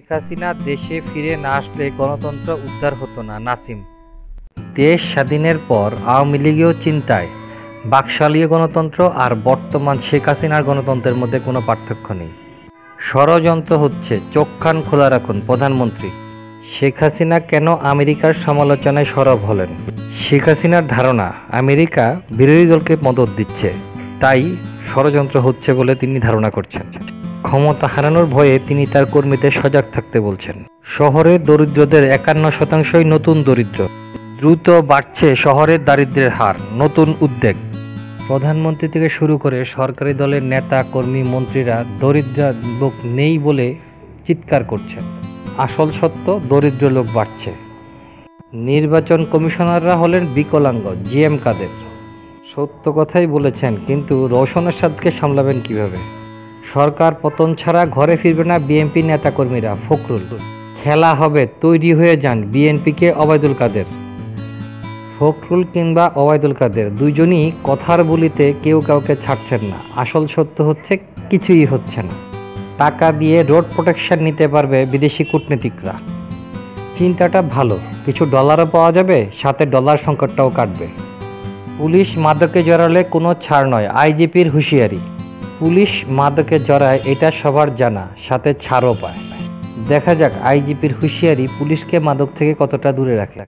হাসিনা দেশে ফিরে না আসলে গণতন্ত্র উদ্ধার হতো না। নাসিম। দেশ স্বাধীনের পর আওয়ামী লীগেও চিন্তায় বাকশালীয় গণতন্ত্র আর বর্তমান শেখ হাসিনার গণতন্ত্রের মধ্যে কোনো পার্থক্য নেই। ষড়যন্ত্র হচ্ছে, চোখ কান খোলা রাখুন প্রধানমন্ত্রী। শেখ হাসিনা কেন আমেরিকার সমালোচনায় সরব হলেন? শেখ হাসিনার ধারণা আমেরিকা বিরোধী দলকে মদদ দিচ্ছে, তাই ষড়যন্ত্র হচ্ছে বলে তিনি ধারণা করছেন। ক্ষমতা হারানোর ভয়ে তিনি তার কর্মীদের সজাগ থাকতে বলছেন। শহরের দরিদ্রদের 51%ই নতুন দরিদ্র। দ্রুত বাড়ছে শহরের দারিদ্র্যের হার, নতুন উদ্বেগ। প্রধানমন্ত্রী থেকে শুরু করে সরকারি দলের নেতা কর্মী মন্ত্রীরা দরিদ্র লোক নেই বলে চিৎকার করছেন। আসল সত্য, দরিদ্র লোক বাড়ছে। নির্বাচন কমিশনাররা হলেন বিকলাঙ্গ, জিএম কাদের। সত্য কথাই বলেছেন, কিন্তু রওশন এরশাদকে সামলাবেন কিভাবে? সরকার পতন ছাড়া ঘরে ফিরবে না বিএনপি নেতাকর্মীরা, ফখরুল। খেলা হবে, তৈরি হয়ে যান, বিএনপিকে ওবায়দুল কাদের। ফখরুল কিংবা ওবায়দুল কাদের দুইজনই কথার বলিতে কেউ কাউকে ছাড়ছেন না। আসল সত্য হচ্ছে কিছুই হচ্ছে না। টাকা দিয়ে রোড প্রোটেকশন নিতে পারবে বিদেশি কূটনীতিকরা। চিন্তাটা ভালো, কিছু ডলারও পাওয়া যাবে, সাথে ডলার সংকটটাও কাটবে। পুলিশ মাদকে জড়ালে কোনো ছাড় নয়, আইজিপির হুঁশিয়ারি। পুলিশ মাদকে জড়ায় এটা সবার জানা, সাথে ছাড়ও পায়। দেখা যাক আইজিপির হুঁশিয়ারি পুলিশকে মাদক থেকে কতটা দূরে রাখে।